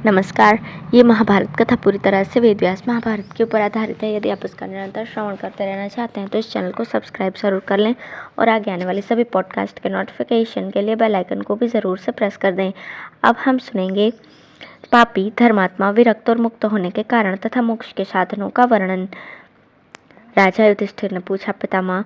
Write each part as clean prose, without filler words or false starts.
नमस्कार। ये महाभारत कथा पूरी तरह से वेद व्यास महाभारत के ऊपर आधारित है। यदि आप इसका निरंतर श्रवण करते रहना चाहते हैं तो इस चैनल को सब्सक्राइब जरूर कर लें और आगे आने वाले सभी पॉडकास्ट के नोटिफिकेशन के लिए बेल आइकन को भी ज़रूर से प्रेस कर दें। अब हम सुनेंगे पापी, धर्मात्मा, विरक्त और मुक्त होने के कारण तथा मोक्ष के साधनों का वर्णन। राजा युधिष्ठिर ने पूछा, पितामह,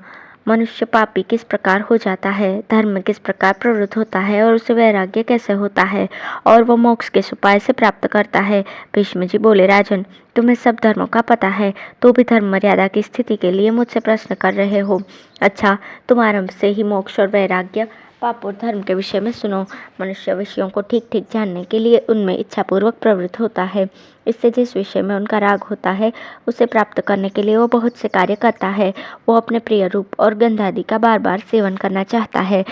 मनुष्य पापी किस प्रकार हो जाता है, धर्म में किस प्रकार प्रवृत्त होता है और उसे वैराग्य कैसे होता है और वो मोक्ष किस उपाय से प्राप्त करता है। भीष्म जी बोले, राजन, तुम्हें सब धर्मों का पता है तो भी धर्म मर्यादा की स्थिति के लिए मुझसे प्रश्न कर रहे हो। अच्छा, तुम आरंभ से ही मोक्ष और वैराग्य, पाप और धर्म के विषय में सुनो। मनुष्य विषयों को ठीक ठीक जानने के लिए उनमें इच्छापूर्वक प्रवृत्त होता है। इससे जिस विषय में उनका राग होता है उसे प्राप्त करने के लिए वो बहुत से कार्य करता है। वो अपने प्रिय रूप और गंध आदि का बार बार सेवन करना चाहता है।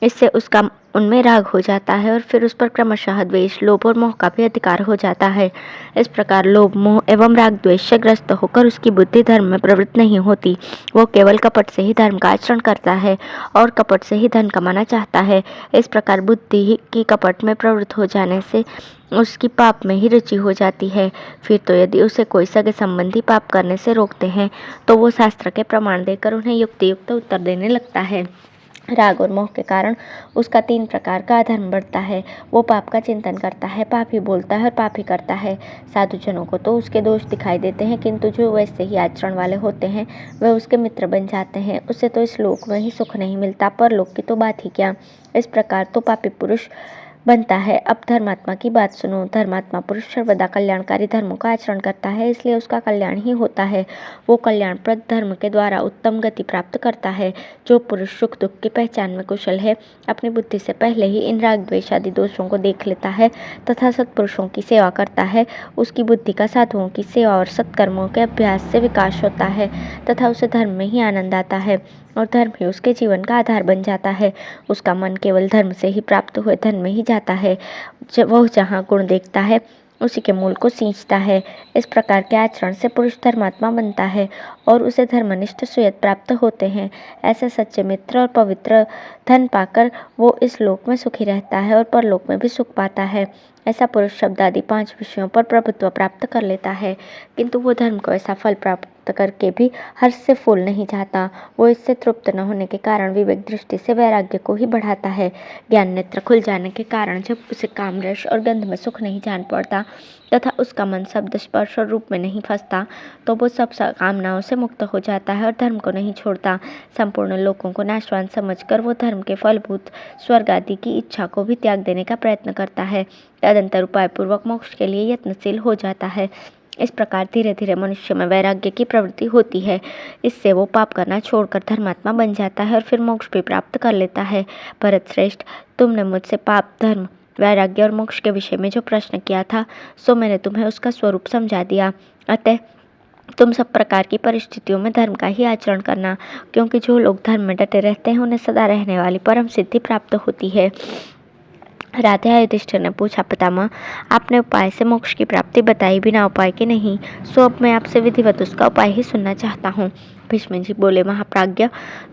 इससे उसका उनमें राग हो जाता है और फिर उस पर क्रमशः द्वेष, लोभ और मोह का भी अधिकार हो जाता है। इस प्रकार लोभ, मोह एवं राग द्वेष से ग्रस्त होकर उसकी बुद्धि धर्म में प्रवृत्त नहीं होती। वो केवल कपट से ही धर्म का आचरण करता है और कपट से ही धन कमाना चाहता है। इस प्रकार बुद्धि की कपट में प्रवृत्त हो जाने से उसकी पाप में ही रुचि हो जाती है। फिर तो यदि उसे कोई सगे संबंधी पाप करने से रोकते हैं तो वो शास्त्र के प्रमाण देकर उन्हें युक्ति युक्त उत्तर देने लगता है। राग और मोह के कारण उसका 3 प्रकार का अधर्म बढ़ता है। वो पाप का चिंतन करता है, पापी बोलता है और पापी करता है। साधुजनों को तो उसके दोष दिखाई देते हैं, किंतु जो वैसे ही आचरण वाले होते हैं वह उसके मित्र बन जाते हैं। उसे तो इस लोक में ही सुख नहीं मिलता, परलोक की तो बात ही क्या। इस प्रकार तो पापी पुरुष बनता है। अब धर्मात्मा की बात सुनो। धर्मात्मा पुरुष सर्वदा कल्याणकारी धर्मों का आचरण करता है, इसलिए उसका कल्याण ही होता है। वो कल्याणप्रद धर्म के द्वारा उत्तम गति प्राप्त करता है। जो पुरुष सुख दुख की पहचान में कुशल है, अपनी बुद्धि से पहले ही इन राग द्वेष आदि दोषों को देख लेता है तथा सत्पुरुषों की सेवा करता है, उसकी बुद्धि का साधुओं की सेवा और सत्कर्मों के अभ्यास से विकास होता है तथा उसे धर्म में ही आनंद आता है और धर्म ही उसके जीवन का आधार बन जाता है। उसका मन केवल धर्म से ही प्राप्त हुए धन में ही जाता है। वह जहाँ गुण देखता है उसी के मूल को सींचता है। इस प्रकार के आचरण से पुरुष धर्मात्मा बनता है और उसे धर्मनिष्ठ सुयत प्राप्त होते हैं। ऐसे सच्चे मित्र और पवित्र धन पाकर वो इस लोक में सुखी रहता है और परलोक में भी सुख पाता है। ऐसा पुरुष शब्द आदि 5 विषयों पर प्रभुत्व प्राप्त कर लेता है, किंतु वो धर्म को ऐसा फल प्राप्त करके भी हर्ष से फूल नहीं जाता। वो इससे तृप्त न होने के कारण विवेक दृष्टि से वैराग्य को ही बढ़ाता है। ज्ञान नेत्र खुल जाने के कारण जब उसे काम, रस और गंध में सुख नहीं जान पड़ता तथा उसका मन शब्द, स्पर्श और रूप में नहीं फंसता तो वो सब कामनाओं से मुक्त हो जाता है और धर्म को नहीं छोड़ता। संपूर्ण लोगों को नाशवान समझकर वो धर्म के फलभूत स्वर्ग आदि की इच्छा को भी त्याग देने का प्रयत्न करता है। तदंतर उपाय पूर्वक मोक्ष के लिए यत्नशील हो जाता है। इस प्रकार धीरे धीरे मनुष्य में वैराग्य की प्रवृत्ति होती है। इससे वो पाप करना छोड़कर धर्मात्मा बन जाता है और फिर मोक्ष भी प्राप्त कर लेता है। भरत श्रेष्ठ, तुमने मुझसे पाप, धर्म, वैराग्य और मोक्ष के विषय में जो प्रश्न किया था सो मैंने तुम्हें उसका स्वरूप समझा दिया। अतः तुम सब प्रकार की परिस्थितियों में धर्म का ही आचरण करना, क्योंकि जो लोग धर्म में डटे रहते हैं उन्हें सदा रहने वाली परम सिद्धि प्राप्त होती है। राजा युधिष्ठिर ने पूछा, पितामह, आपने उपाय से मोक्ष की प्राप्ति बताई, बिना उपाय के नहीं, सो अब मैं आपसे विधिवत उसका उपाय ही सुनना चाहता हूँ। भीष्म जी बोले, महाप्राज्ञ,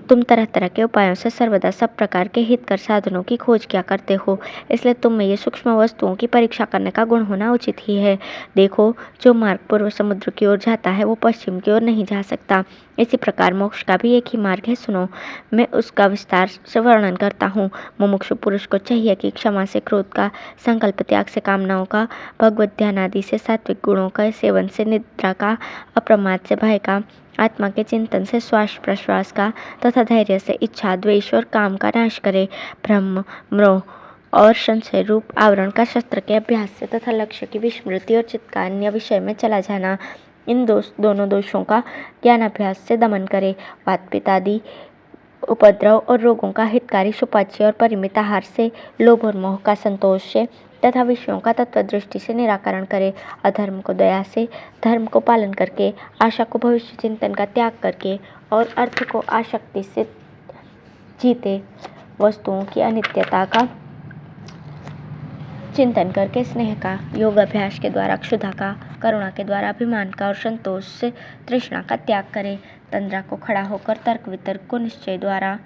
तुम तरह तरह के उपायों से सर्वदा सब प्रकार के हितकर साधनों की खोज किया करते हो, इसलिए तुम में ये सूक्ष्म वस्तुओं की परीक्षा करने का गुण होना उचित ही है। देखो, जो मार्ग पूर्व समुद्र की ओर जाता है वो पश्चिम की ओर नहीं जा सकता। इसी प्रकार मोक्ष का भी एक ही मार्ग है, सुनो, मैं उसका विस्तार से वर्णन करता हूँ। मुमुक्षु पुरुष को चाहिए कि क्षमा से, क्रोध का, संकल्प त्याग से, कामनाओं का, भगवत ध्यान आदि से, सात्विक गुणों का सेवन से, निद्रा का, अप्रमाद से, भय का, आत्मा के चिंतन से, श्वास प्रश्वास का, तथा धैर्य से इच्छा, द्वेष और काम का नाश करे, ब्रह्म, मोह और संशय रूप आवरण का शस्त्र के अभ्यास से, तथा लक्ष्य की विस्मृति और चित्त का अन्य विषय में चला जाना, इन दोनों दोषों का ज्ञानाभ्यास से दमन करे, वात पित्त आदि उपद्रव और रोगों का हितकारी सुपाच्य और परिमित आहार से, लोभ और मोह का संतोष से तथा विषयों का तत्व दृष्टि से निराकरण करे, अधर्म को दया से, धर्म को पालन करके, आशा को भविष्य चिंतन का त्याग करके और अर्थ को आसक्ति से जीते, वस्तुओं की अनित्यता का चिंतन करके, स्नेह का, योग अभ्यास के द्वारा क्षुधा का, करुणा के द्वारा अभिमान का और संतोष से तृष्णा का त्याग करे, तंद्रा को खड़ा होकर तर्क वितर्क को निश्चय द्वारा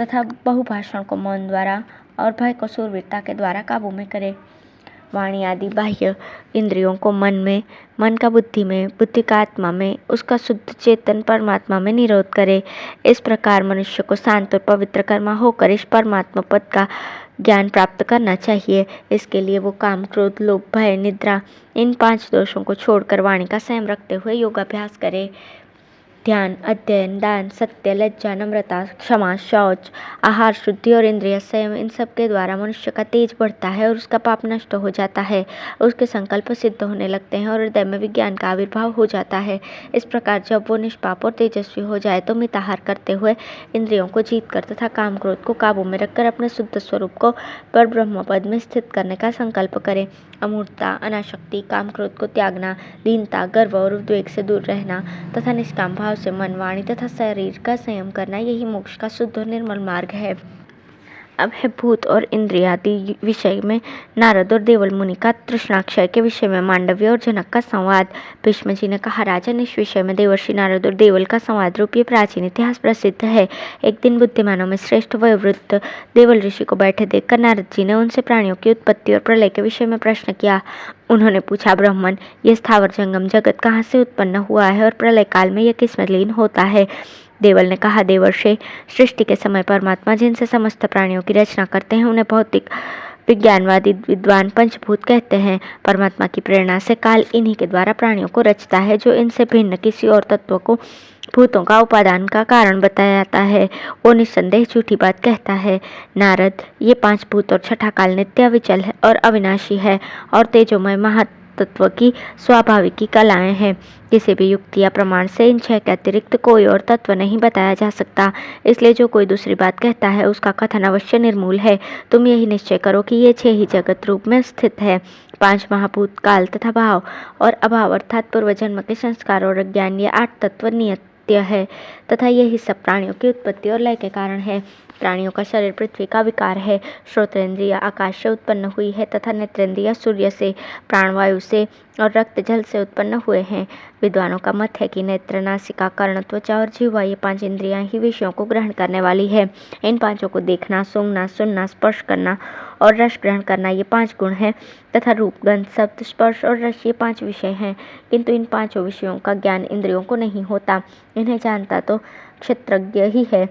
तथा बहुभाषण को मौन द्वारा और भय को शूरवीरता के द्वारा काबू में करे, वाणी आदि बाह्य इंद्रियों को मन में, मन का बुद्धि में, बुद्धि का आत्मा में, उसका शुद्ध चेतन परमात्मा में निरोध करे। इस प्रकार मनुष्य को शांत और पवित्र कर्मा होकर इस परमात्मा पद का ज्ञान प्राप्त करना चाहिए। इसके लिए वो काम, क्रोध, लोभ, भय, निद्रा इन 5 दोषों को छोड़कर वाणी का संयम रखते हुए योगाभ्यास करे। ध्यान, अध्ययन, दान, सत्य, लज्जा, नम्रता, क्षमा, शौच, आहार शुद्धि और इंद्रिय संयम इन सब के द्वारा मनुष्य का तेज बढ़ता है और उसका पाप नष्ट हो जाता है। उसके संकल्प सिद्ध होने लगते हैं और हृदय में विज्ञान का आविर्भाव हो जाता है। इस प्रकार जब वो निष्पाप और तेजस्वी हो जाए तो मिताहार करते हुए इंद्रियों को जीत कर तथा काम क्रोध को काबू में रखकर अपने शुद्ध स्वरूप को पर ब्रह्म पद में स्थित करने का संकल्प करे। अमूर्तता, अनासक्ति, काम क्रोध को त्यागना, दीनता, गर्व और उद्वेग से दूर रहना तथा निष्काम भाव से मन, वाणी तथा शरीर का संयम करना, यही मोक्ष का शुद्ध और निर्मल मार्ग है। अब है भूत और इंद्रियादि विषय में नारद और देवल मुनि का तृष्णाक्षय के विषय में मांडव्य और जनक का संवाद। भीष्म जी ने कहा, राजन, इस विषय में देवर्षि नारद और देवल का संवाद रूप ये प्राचीन इतिहास प्रसिद्ध है। एक दिन बुद्धिमानों में श्रेष्ठ वयोवृद्ध देवल ऋषि को बैठे देखकर नारद जी ने उनसे प्राणियों की उत्पत्ति और प्रलय के विषय में प्रश्न किया। उन्होंने पूछा, ब्राह्मण, ये स्थावर जंगम जगत कहाँ से उत्पन्न हुआ है और प्रलय काल में यह किसमें लीन होता है? देवल ने कहा, देवर्षि, सृष्टि के समय परमात्मा जिनसे समस्त प्राणियों की रचना करते हैं उन्हें भौतिक विज्ञानवादी विद्वान पंचभूत कहते हैं। परमात्मा की प्रेरणा से काल इन्हीं के द्वारा प्राणियों को रचता है। जो इनसे भिन्न किसी और तत्व को भूतों का उपादान का कारण बताया जाता है वो निस्संदेह झूठी बात कहता है। नारद, ये 5 भूत और छठा काल नित्य अविचल है और अविनाशी है और तेजोमय महातत्व की स्वाभाविक कलाएं हैं। किसी भी युक्ति या प्रमाण से इन 6 के अतिरिक्त कोई और तत्व नहीं बताया जा सकता। इसलिए जो कोई दूसरी बात कहता है उसका कथन अवश्य निर्मूल है। तुम यही निश्चय करो कि ये 6 ही जगत रूप में स्थित है। 5 महाभूत, काल तथा भाव और अभाव अर्थात पूर्व जन्म के संस्कार और अज्ञान, ये 8 तत्व नित्य है तथा यही सब प्राणियों की उत्पत्ति और लय के कारण है। प्राणियों का शरीर पृथ्वी का विकार है। श्रोत्रेंद्रिय आकाश से उत्पन्न हुई है तथा नेत्रेंद्रिय सूर्य से, प्राणवायु से और रक्त जल से उत्पन्न हुए हैं। विद्वानों का मत है कि नेत्र, नासिका, कर्ण, त्वचा और जिह्वा, ये 5 इंद्रियां ही विषयों को ग्रहण करने वाली है। इन 5 को देखना, सूंघना, सुनना, स्पर्श करना और रस ग्रहण करना, ये 5 गुण हैं तथा रूप, गंध, शब्द, स्पर्श और रस, ये 5 विषय हैं। किंतु इन 5 विषयों का ज्ञान इंद्रियों को नहीं होता। इन्हें जानता तो क्षेत्रज्ञ ही है।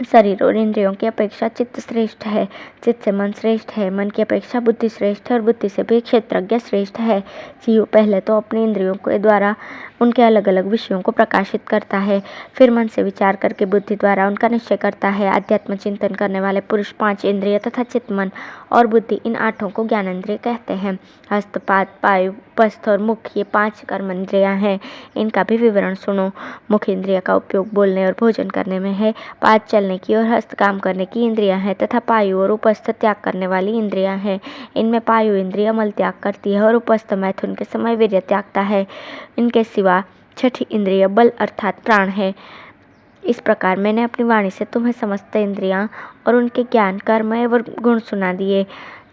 शरीर और इंद्रियों की अपेक्षा चित्त श्रेष्ठ है, चित्त से मन श्रेष्ठ है, मन की अपेक्षा बुद्धि श्रेष्ठ है और बुद्धि से भी क्षेत्रज्ञ श्रेष्ठ है। जीव पहले तो अपने इंद्रियों के द्वारा उनके अलग अलग विषयों को प्रकाशित करता है, फिर मन से विचार करके बुद्धि द्वारा उनका निश्चय करता है। अध्यात्म चिंतन करने वाले पुरुष 5 इंद्रिय तथा चित्त, मन और बुद्धि, इन 8 को ज्ञानेंद्रिय कहते हैं। हस्त, पाद, पायु, उपस्थ और मुख, ये 5 कर्मेंद्रियां हैं। इनका भी विवरण सुनो। मुख इंद्रिय का उपयोग बोलने और भोजन करने में है। पाद चलने की और हस्त काम करने की इंद्रियां हैं तथा पायु और उपस्थ त्याग करने वाली इंद्रियां हैं। इनमें पायु इंद्रिय मल त्याग करती है और उपस्थ मैथुन के समय वीर्य त्यागता है। इनके सिवा छठी इंद्रिय बल अर्थात प्राण है। इस प्रकार मैंने अपनी वाणी से तुम्हें समस्त इंद्रियां और उनके ज्ञान, कर्म एवं गुण सुना दिए।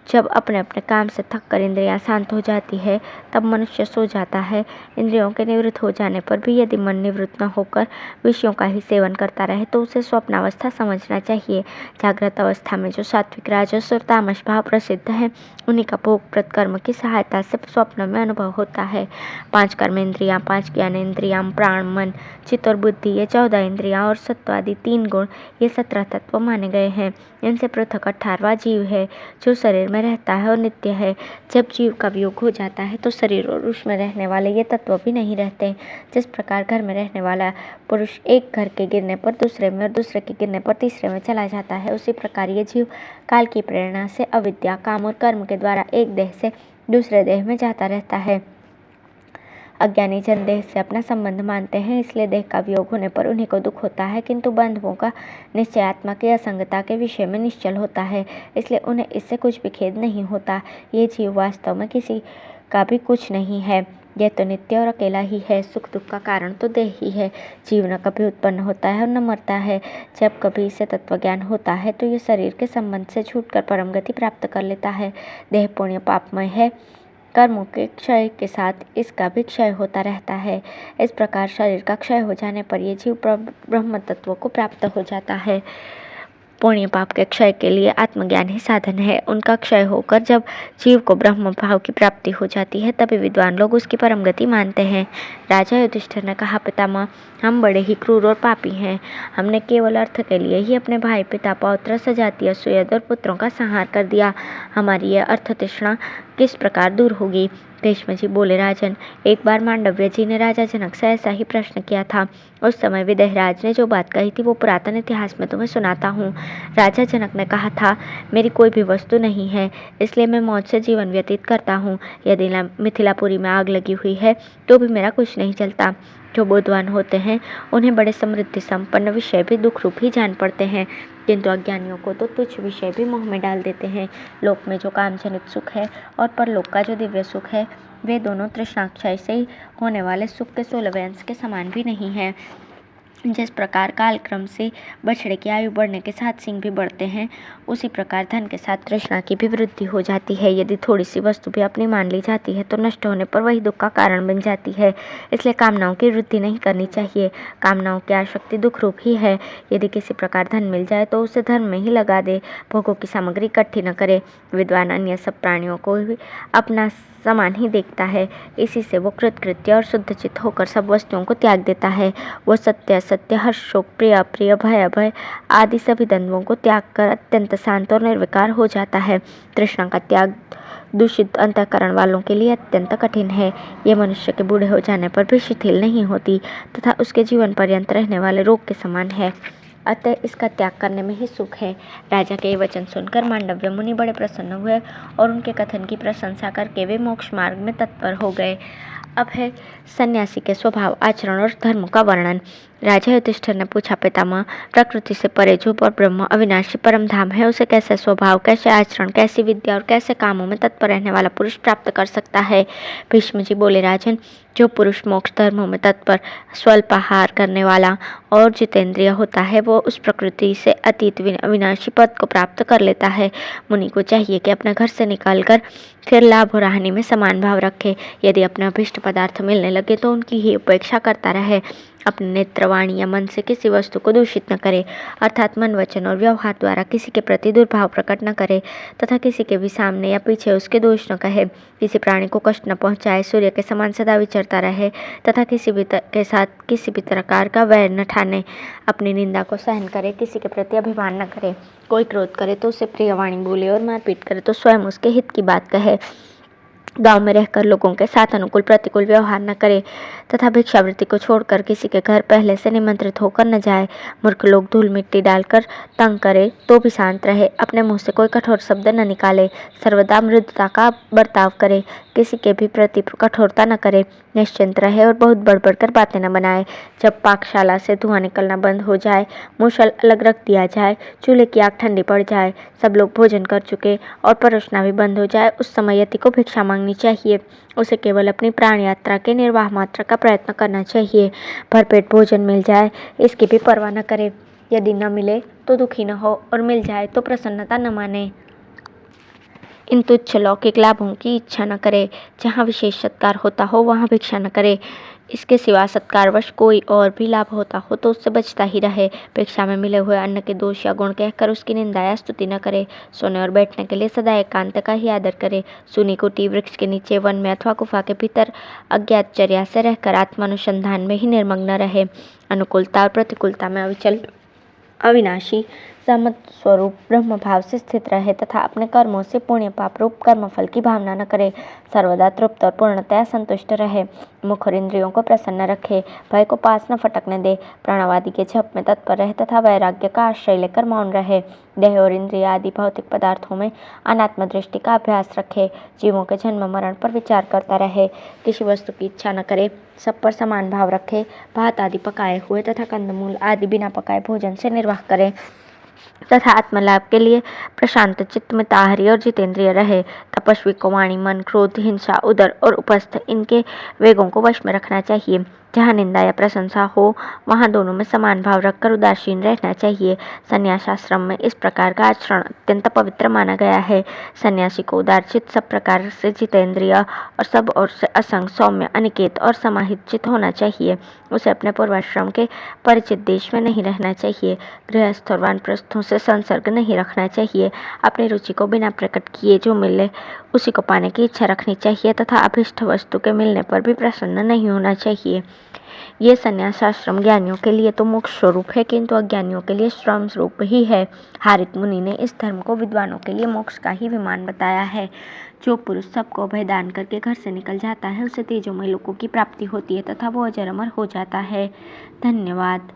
जब अपने अपने काम से थक कर इंद्रियां शांत हो जाती है तब मनुष्य सो जाता है। इंद्रियों के निवृत्त हो जाने पर भी यदि मन निवृत्त न होकर विषयों का ही सेवन करता रहे तो उसे स्वप्नावस्था समझना चाहिए। जागृत अवस्था में जो सात्विक, राजस और तामस भाव प्रसिद्ध है उन्हीं का भोगप्रद कर्म की सहायता से स्वप्न में अनुभव होता है। 5 कर्मेंद्रियां, 5 ज्ञानेंद्रियां, प्राण, मन, चित्त और बुद्धि, ये 14 इंद्रियां और सत्वादि 3 गुण, ये 17 तत्व माने गए हैं। इनसे पृथक 18वां जीव है जो शरीर में रहता है और नित्य है। जब जीव का वियोग हो जाता है तो शरीर और उसमें रहने वाले ये तत्व भी नहीं रहते। जिस प्रकार घर में रहने वाला पुरुष एक घर के गिरने पर दूसरे में और दूसरे के गिरने पर तीसरे में चला जाता है, उसी प्रकार ये जीव काल की प्रेरणा से अविद्या, काम और कर्म के द्वारा एक देह से दूसरे देह में जाता रहता है। अज्ञानी जन देह से अपना संबंध मानते हैं, इसलिए देह का वियोग होने पर उन्हीं को दुख होता है, किंतु बंधुओं का निश्चय आत्मा की असंगता के विषय में निश्चल होता है, इसलिए उन्हें इससे कुछ भी खेद नहीं होता। ये जीव वास्तव में किसी का भी कुछ नहीं है, यह तो नित्य और अकेला ही है। सुख दुख का कारण तो देह ही है। जीव न कभी उत्पन्न होता है और न मरता है। जब कभी इसे तत्वज्ञान होता है तो ये शरीर के संबंध से छूटकर परम गति प्राप्त कर लेता है। देह पुण्य पापमय है, कर्मों के क्षय के साथ इसका भी क्षय होता रहता है। इस प्रकार शरीर का क्षय हो जाने पर यह जीव ब्रह्म तत्व को प्राप्त हो जाता है। पुण्य पाप के क्षय के लिए आत्मज्ञान ही साधन है। उनका क्षय होकर जब जीव को ब्रह्म भाव की प्राप्ति हो जाती है तभी विद्वान लोग उसकी परम गति मानते हैं। राजा युधिष्ठिर ने कहा, पितामह, हम बड़े ही क्रूर और पापी हैं। हमने केवल अर्थ के लिए ही अपने भाई, पिता, पौत्र, सजातीय, सुहृद और पुत्रों का संहार कर दिया। हमारी यह अर्थ तृष्णा किस प्रकार दूर होगी? भीष्म जी बोले, राजन, एक बार मांडव्य जी ने राजा जनक से ऐसा ही प्रश्न किया था। उस समय विदेहराज ने जो बात कही थी वो पुरातन इतिहास में तुम्हें सुनाता हूँ। राजा जनक ने कहा था, मेरी कोई भी वस्तु नहीं है, इसलिए मैं मौज से जीवन व्यतीत करता हूँ। यदि मिथिलापुरी में आग लगी हुई है तो भी मेरा कुछ नहीं चलता। जो बुद्धिमान होते हैं उन्हें बड़े समृद्धि संपन्न विषय भी दुख रूप ही जान पड़ते हैं, किंतु अज्ञानियों को तो तुच्छ विषय भी मोह में डाल देते हैं। लोक में जो कामजनित सुख है और परलोक का जो दिव्य सुख है, वे दोनों तृष्णाक्षय से ही होने वाले सुख के 16वें अंश के समान भी नहीं है। जिस प्रकार कालक्रम से बछड़े की आयु बढ़ने के साथ सींग भी बढ़ते हैं, उसी प्रकार धन के साथ तृष्णा की भी वृद्धि हो जाती है। यदि थोड़ी सी वस्तु भी अपनी मान ली जाती है तो नष्ट होने पर वही दुख का कारण बन जाती है। इसलिए कामनाओं की वृद्धि नहीं करनी चाहिए। कामनाओं की आसक्ति दुख रूप ही है। यदि किसी प्रकार धन मिल जाए तो उसे धर्म में ही लगा दे, भोगों की सामग्री इकट्ठी न करे। विद्वान अन्य सब प्राणियों को भी अपना समान ही देखता है, इसी से वो कृतकृत्य और शुद्धचित होकर सब वस्तुओं को त्याग देता है। वो सत्य सत्य, हर्ष, शोक, प्रिय अप्रिय, भय अभय आदि सभी द्वंद्वों को त्याग कर अत्यंत शांत और निर्विकार हो जाता है। तृष्णा का त्याग दूषित अंतःकरण वालों के लिए अत्यंत कठिन है। ये मनुष्य के बूढ़े हो जाने पर भी शिथिल नहीं होती तथा उसके जीवन पर्यंत रहने वाले रोग के समान है। अतः इसका त्याग करने में ही सुख है। राजा के वचन सुनकर मांडव्य मुनि बड़े प्रसन्न हुए और उनके कथन की प्रशंसा करके वे मोक्ष मार्ग में तत्पर हो गए। अब है सन्यासी के स्वभाव, आचरण और धर्म का वर्णन। राजा युधिष्ठिर ने पूछा, पितामह, प्रकृति से परे जो पर ब्रह्म अविनाशी परम धाम है, उसे कैसे स्वभाव, कैसे आचरण, कैसी विद्या और कैसे कामों में तत्पर रहने वाला पुरुष प्राप्त कर सकता है? भीष्म जी बोले, राजन, जो पुरुष मोक्ष धर्मों में तत्पर, स्वल्पाहार करने वाला और जितेंद्रिय होता है, वो उस प्रकृति से अतीत अविनाशी पद को प्राप्त कर लेता है। मुनि को चाहिए कि अपने घर से निकलकर फिर लाभ और हानि में समान भाव रखे। यदि अपने अभिष्ट पदार्थ मिलने लगे तो उनकी ही उपेक्षा करता रहे। अपने नेत्र, वाणी या मन से किसी वस्तु को दूषित न करे, अर्थात मन, वचन और व्यवहार द्वारा किसी के प्रति दुर्भाव प्रकट न करे तथा किसी के भी सामने या पीछे उसके दोष न कहे। किसी प्राणी को कष्ट न पहुंचाए, सूर्य के समान सदा विचरता रहे तथा किसी भी के साथ किसी भी प्रकार का वैर न ठाने। अपनी निंदा को सहन करे, किसी के प्रति अभिमान न करे। कोई क्रोध करे तो उसे प्रिय वाणी बोले और मारपीट करे तो स्वयं उसके हित की बात कहे। गांव में रहकर लोगों के साथ अनुकूल प्रतिकूल व्यवहार न करे तथा भिक्षावृत्ति को छोड़कर किसी के घर पहले से निमंत्रित होकर न जाए। मूर्ख लोग धूल मिट्टी डालकर तंग करे तो भी शांत रहे। अपने मुंह से कोई कठोर शब्द न निकाले। सर्वदा मृदुता का बर्ताव करे, किसी के भी प्रति कठोरता न करे। निश्चिंत रहे और बहुत बढ़ कर बातें न बनाए। जब पाकशाला से धुआं निकलना बंद हो जाए, मूसल अलग रख दिया जाए, चूल्हे की आग ठंडी पड़ जाए, सब लोग भोजन कर चुके और परोसना भी बंद हो जाए, उस समय यति को भिक्षा मांगनी चाहिए। उसे केवल अपनी प्राण यात्रा के निर्वाह मात्र का प्रयत्न करना चाहिए। भरपेट भोजन मिल जाए इसकी भी परवाह न करे। यदि न मिले तो दुखी न हो और मिल जाए तो प्रसन्नता न माने। इन तुच्छ लौकिक लाभों की इच्छा न करे। जहाँ विशेष सत्कार होता हो वहाँ भिक्षा न करे। इसके सिवा सत्कारवश कोई और भी लाभ होता हो तो उससे बचता ही रहे। भिक्षा में मिले हुए अन्न के दोष या गुण कहकर उसकी निंदा या स्तुति न करे। सोने और बैठने के लिए सदा एकांत का ही आदर करे। सुनी कुटी, वृक्ष के नीचे, वन में अथवा गुफा के भीतर अज्ञातचर्या से रहकर आत्मानुसंधान में ही निर्मग्न रहे। अनुकूलता और प्रतिकूलता में अविचल, अविनाशी, समत स्वरूप ब्रह्म भाव से स्थित रहे तथा अपने कर्मों से पुण्य पाप रूप कर्मफल की भावना न करे। सर्वदा तृप्त और पूर्णतया संतुष्ट रहे। मुख और इंद्रियों को प्रसन्न रखे। भय को पास न फटकने दे। प्रणव आदि के जप में तत्पर रहे तथा वैराग्य का आश्रय लेकर मौन रहे। देह और इंद्रिय आदि भौतिक पदार्थों में अनात्म दृष्टि का अभ्यास रखे। जीवों के जन्म मरण पर विचार करता रहे। किसी वस्तु की इच्छा न करे। सब पर समान भाव रखे। भात आदि पकाए हुए तथा कंदमूल आदि बिना पकाए भोजन से निर्वाह करे तथा आत्मलाभ के लिए प्रशांत चित्त में ताहरी और जितेंद्रिय रहे। तपस्वी को वाणी, मन, क्रोध, हिंसा, उदर और उपस्थ इनके वेगों को वश में रखना चाहिए। जहाँ निंदा या प्रशंसा हो वहाँ दोनों में समान भाव रखकर उदासीन रहना चाहिए। संन्यास आश्रम में इस प्रकार का आचरण अत्यंत पवित्र माना गया है। सन्यासी को उदारचित, सब प्रकार से जितेंद्रिय और सब ओर से असंग, सौम्य, अनिकेत और समाहित चित होना चाहिए। उसे अपने पूर्वाश्रम के परिचित देश में नहीं रहना चाहिए। गृहस्थ और वानप्रस्थों से संसर्ग नहीं रखना चाहिए। अपनी रुचि को बिना प्रकट किए जो मिले उसी को पाने की इच्छा रखनी चाहिए तथा अभिष्ट वस्तु के मिलने पर भी प्रसन्न नहीं होना चाहिए। ये संन्यास आश्रम ज्ञानियों के लिए तो मोक्ष स्वरूप है, किंतु अज्ञानियों के लिए श्रम स्वरूप ही है। हारित मुनि ने इस धर्म को विद्वानों के लिए मोक्ष का ही विमान बताया है। जो पुरुष सबको अभय दान करके घर से निकल जाता है उसे तेजोमय लोकों की प्राप्ति होती है तथा वो अजर अमर हो जाता है। धन्यवाद।